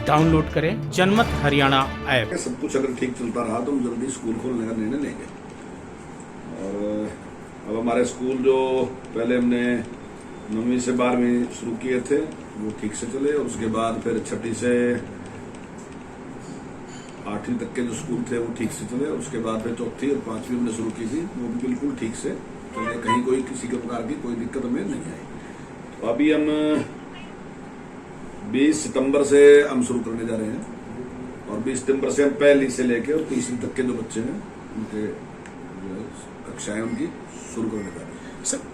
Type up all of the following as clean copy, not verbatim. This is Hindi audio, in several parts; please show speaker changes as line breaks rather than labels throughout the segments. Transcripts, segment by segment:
डाउनलोड करें जनमत हरियाणा ऐप।
सब कुछ अगर ठीक चलता रहा तो हम जल्दी स्कूल खोलने का निर्णय लेंगे। और अब हमारे स्कूल जो पहले हमने 9वीं से 12वीं शुरू किए थे वो ठीक से चले, और उसके बाद फिर 6ठी से 8वीं तक के जो स्कूल थे वो ठीक से चले, और उसके बाद फिर 4थी और 5वीं हमने शुरू की थी वो भी बिल्कुल ठीक से चले, कहीं कोई किसी के प्रकार की कोई दिक्कत हमें नहीं आई। तो अभी हम 20 सितंबर से हम शुरू करने जा रहे हैं, और 20 सितंबर से हम पहली से लेकर और 3वीं तक के जो बच्चे हैं उनके कक्षाएं उनकी शुरू करने जा रहे हैं।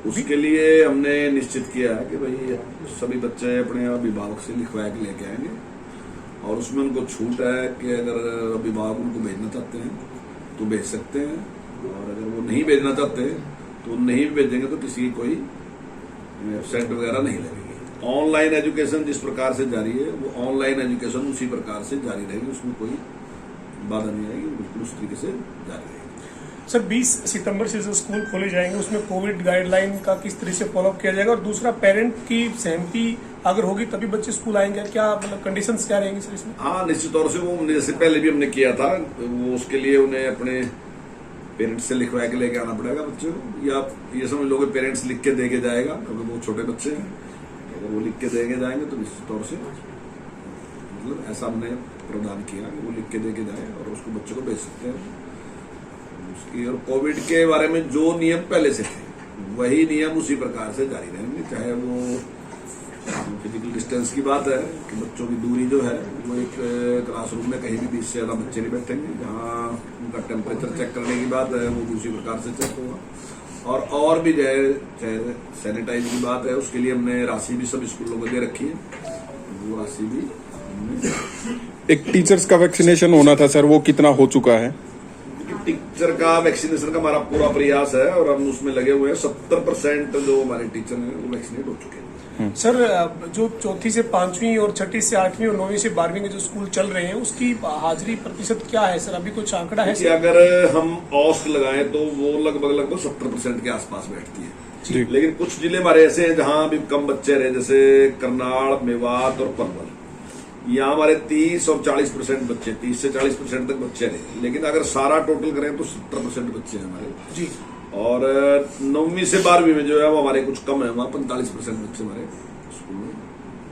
उसके लिए हमने निश्चित किया है कि भाई सभी बच्चे अपने अभिभावक से लिखवा के लेके आएंगे, और उसमें उनको छूट है कि अगर अभिभावक उनको भेजना चाहते हैं तो भेज सकते हैं, और अगर वो नहीं भेजना चाहते तो नहीं भी भेजेंगे तो किसी की कोई एब्सेंट वगैरह नहीं लगेगी। ऑनलाइन एजुकेशन जिस प्रकार से जारी है वो ऑनलाइन एजुकेशन उसी प्रकार से जारी रहेगी, उसमें कोई बाधा नहीं आएगी, बिल्कुल उस तरीके से जारी रहेगी।
सर 20 सितंबर से जो स्कूल खोले जाएंगे उसमें कोविड गाइडलाइन का किस तरह से फॉलोअप किया जाएगा, और दूसरा पेरेंट की सहमति अगर होगी तभी बच्चे स्कूल आएंगे, क्या मतलब कंडीशंस क्या रहेंगी सर इसमें?
हाँ, निश्चित तौर से वो जैसे पहले भी हमने किया था, वो उसके लिए उन्हें अपने पेरेंट्स से लिखवा के लेके आना पड़ेगा बच्चों को, या ये समझ लो कि पेरेंट्स लिख के दे के जाएगा, अगर वो छोटे बच्चे हैं अगर वो लिख के दे के जाएंगे तो निश्चित तौर से मतलब ऐसा हमने प्रावधान किया कि वो लिख के दे के जाए और उसको बच्चे को भेज सकते हैं उसकी। और कोविड के बारे में जो नियम पहले से थे वही नियम उसी प्रकार से जारी रहेंगे, चाहे वो फिजिकल डिस्टेंस की बात है कि बच्चों की दूरी जो है वो एक क्लासरूम में कहीं भी 20 से ज्यादा बच्चे नहीं बैठेंगे, जहाँ उनका टेम्परेचर चेक करने की बात है वो उसी प्रकार से चेक होगा, और भी जो है चाहे सैनिटाइज की बात है उसके लिए हमने राशि भी सब स्कूलों को दे रखी है, वो राशि भी।
एक टीचर्स का वैक्सीनेशन होना था सर, वो कितना हो चुका है?
टीचर का वैक्सीनेशन का हमारा पूरा प्रयास है और हम उसमें लगे हुए हैं। 70% जो हमारे टीचर हैं वो वैक्सीनेट हो चुके हैं।
सर जो 4थी से 5वीं और 6ठी से 8वीं और 9वीं से 12वीं के जो स्कूल चल रहे हैं उसकी हाजिरी प्रतिशत क्या है सर, अभी कुछ आंकड़ा है सर?
अगर हम औसत लगाएं तो वो लगभग 70% के आसपास बैठती है, लेकिन कुछ जिले हमारे ऐसे हैं जहां अभी कम बच्चे रहे, जैसे करनाल, मेवात और पलवल, यहाँ हमारे 30 और 40% बच्चे, 30 से 40% तक बच्चे रहे, लेकिन अगर सारा टोटल करें तो 70% बच्चे हैं हमारे जी। और 9वीं से 12वीं में जो है वो हमारे कुछ कम है, वहाँ 45% बच्चे हमारे स्कूल में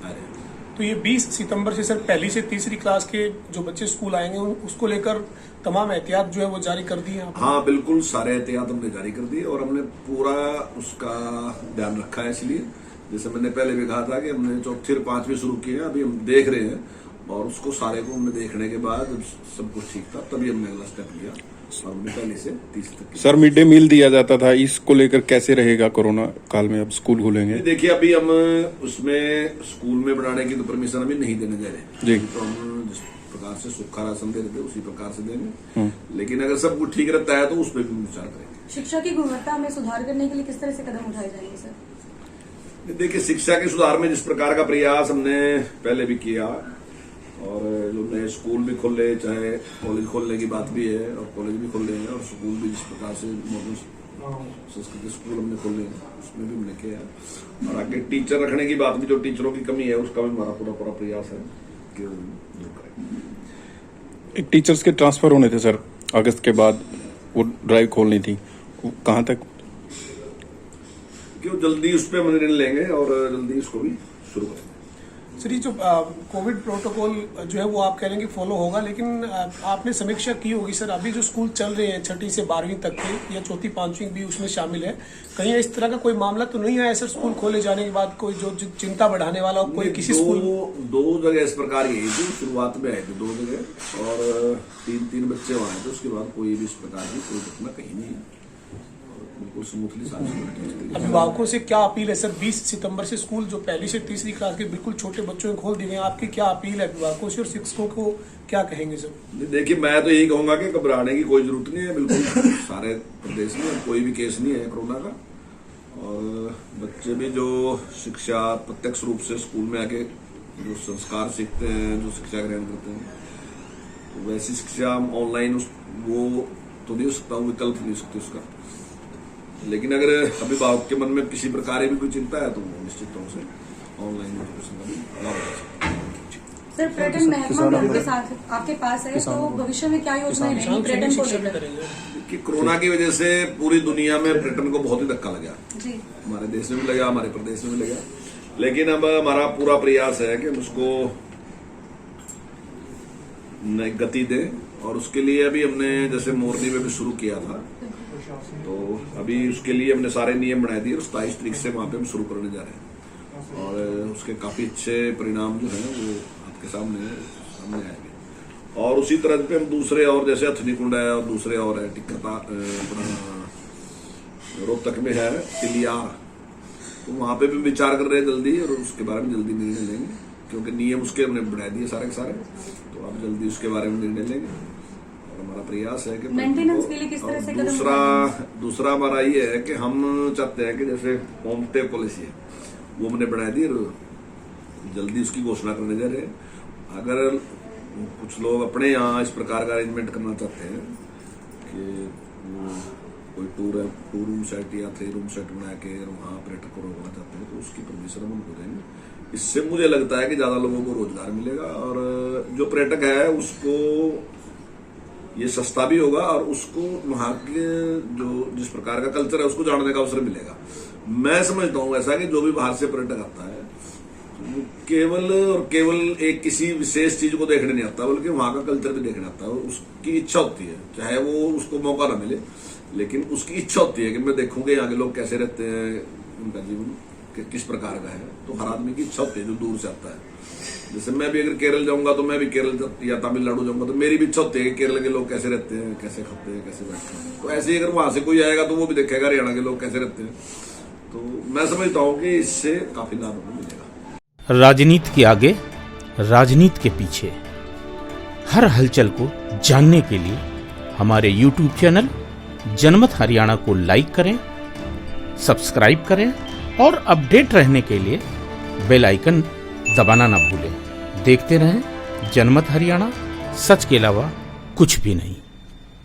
आ रहे हैं।
तो ये 20 सितंबर से सर पहली से तीसरी क्लास के जो बच्चे स्कूल आएंगे उसको लेकर तमाम एहतियात जो है वो जारी कर दिए हैं?
हाँ बिल्कुल, सारे एहतियात हमने जारी कर दिए और हमने पूरा उसका ध्यान रखा है। इसलिए जैसे मैंने पहले भी कहा था कि हमने 4थी और 5वीं शुरू किए हैं, अभी हम देख रहे हैं, और उसको सारे को हमने देखने के बाद सब कुछ ठीक था तभी हमने अगला स्टेप लिया, और हमने पहले से 30 तक।
सर मिड डे मील दिया जाता था, इसको लेकर कैसे रहेगा कोरोना काल में, अब स्कूल खुलेंगे?
देखिए अभी हम उसमें स्कूल में बनाने की तो परमिशन अभी नहीं देने जा रहे जी, तो हम जिस प्रकार से सूखा राशन दे रहे थे उसी प्रकार से देंगे, लेकिन अगर सब कुछ ठीक रहता है तो उस पर भी विचार करेंगे।
शिक्षा की गुणवत्ता में सुधार करने के लिए किस तरह से कदम उठाए जाएंगे सर?
देखिए शिक्षा के सुधार में जिस प्रकार का प्रयास हमने पहले भी किया, और जो नए स्कूल भी खोले, चाहे कॉलेज खोलने की बात भी है और कॉलेज भी खोल रहे हैं, और स्कूल भी जिस प्रकार से मॉडर्न संस्कृत स्कूल हमने खोले हैं उसमें भी हमने किया है, और आगे टीचर रखने की बात भी, जो टीचरों की कमी है उसका भी हमारा पूरा प्रयास है कि दूर करें।
एक टीचर्स के ट्रांसफर होने थे सर अगस्त के बाद, वो ड्राइव खोलनी थी, कहाँ तक?
क्यों जल्दी उस पर हम निर्णय लेंगे और जल्दी उसको भी शुरू करेंगे।
सर ये जो कोविड प्रोटोकॉल जो है वो आप कह रहे हैं कि फॉलो होगा, लेकिन आपने समीक्षा की होगी सर, अभी जो स्कूल चल रहे हैं 6ठी से 12वीं तक के, या 4थी 5वीं भी उसमें शामिल है, कहीं इस तरह का कोई मामला तो नहीं आया सर स्कूल खोले जाने के बाद, कोई जो चिंता बढ़ाने वाला हो कोई किसी स्कूल?
दो जगह इस प्रकार यही थी, शुरुआत में आए थे 2 जगह, और 3 बच्चे वहां थे, उसके बाद कोई भी इस प्रकार की कोई घटना कहीं नहीं है, बिल्कुल स्मूथली सारी।
अभिभावकों से क्या अपील है सर? 20 सितंबर से स्कूल जो पहली से तीसरी क्लास के बिल्कुल छोटे बच्चों को खोल दिए गए, आपकी क्या अपील है अभिभावकों से, और शिक्षकों को क्या कहेंगे सर?
देखिए मैं तो यही कहूंगा कि घबराने की कोई जरूरत नहीं है, बिल्कुल सारे प्रदेश में कोई भी केस नहीं है कोरोना का, और बच्चे भी जो शिक्षा प्रत्यक्ष रूप से स्कूल में आके जो संस्कार सीखते हैं, जो शिक्षा ग्रहण करते हैं, तो वैसी शिक्षा हम ऑनलाइन वो तो नहीं हो सकता हूँ, विकल्प नहीं सकते उसका, लेकिन अगर अभिभावक के मन में किसी प्रकार की भी कोई चिंता है तो निश्चित तौर से ऑनलाइन एजुकेशन का भी लाभ हो सकता है।
सर पर्यटन महकमा भी आपके साथ आपके पास है, तो भविष्य में क्या योजनाएं रहेंगी पर्यटन को लेकर?
कि कोरोना की वजह से पूरी दुनिया में पर्यटन को बहुत ही धक्का लगा।
जी
हमारे देश में भी लगा, हमारे प्रदेश में भी लगा, लेकिन अब हमारा पूरा प्रयास है कि हम उसको नई गति दें। और उसके लिए अभी हमने जैसे मोरनी में भी शुरू किया था, तो अभी उसके लिए हमने सारे नियम बनाए दिए और 27 तारीख से वहां पे हम शुरू करने जा रहे हैं और उसके काफी अच्छे परिणाम जो है वो आपके सामने आएंगे। और उसी तरह पे हम दूसरे और जैसे हथनी कुंड है और दूसरे और है टिक्कता अपना रोहतक में है तिलियार, तो वहां पे भी विचार कर रहे हैं जल्दी और उसके बारे में जल्दी निर्णय लेंगे, क्योंकि नियम उसके हमने बढ़ा दिए सारे के सारे, तो आप जल्दी उसके बारे में निर्णय लेंगे। और हमारा प्रयास है कि
मेंटेनेंस के लिए किस तरह से कदम
दूसरा हमारा ये है कि हम चाहते हैं कि जैसे होम स्टे पॉलिसी है वो हमने बढ़ा दी और जल्दी उसकी घोषणा करने जा रहे हैं। अगर कुछ लोग अपने यहाँ इस प्रकार का अरेंजमेंट करना चाहते हैं कि कोई टू रूम सेट या 3 रूम सेट बना के वहाँ पर्यटक को रोकना चाहते हैं, तो उसकी परमिशन हम उनको देंगे। इससे मुझे लगता है कि ज्यादा लोगों को रोजगार मिलेगा और जो पर्यटक है उसको ये सस्ता भी होगा और उसको वहाँ के जो जिस प्रकार का कल्चर है उसको जानने का अवसर मिलेगा। मैं समझता हूँ ऐसा कि जो भी बाहर से पर्यटक आता है वो केवल एक किसी विशेष चीज को देखने नहीं आता, बल्कि वहां का कल्चर भी देखने आता है। उसकी इच्छा होती है, चाहे वो उसको मौका ना मिले, लेकिन उसकी इच्छा होती है कि मैं देखूंगा यहाँ के लोग कैसे रहते हैं, उनका जीवन किस प्रकार का है। तो हर आदमी की इच्छा होती है जो दूर से आता है। जैसे मैं भी अगर केरल जाऊंगा तो मैं भी केरल या तमिलनाडु जाऊंगा तो मेरी भी इच्छा होती है कि केरल के लोग कैसे रहते हैं, कैसे खाते हैं, कैसे बैठते हैं। तो ऐसे ही अगर वहां से कोई आएगा तो वो भी देखेगा हरियाणा के लोग कैसे रहते हैं। तो मैं समझता हूँ कि इससे काफी लाभ हमें मिलेगा।
राजनीति के आगे, राजनीति के पीछे, हर हलचल को जानने के लिए हमारे YouTube चैनल जनमत हरियाणा को लाइक करें, सब्सक्राइब करें और अपडेट रहने के लिए बेल आइकन दबाना ना भूलें। देखते रहें जनमत हरियाणा, सच के अलावा कुछ भी नहीं।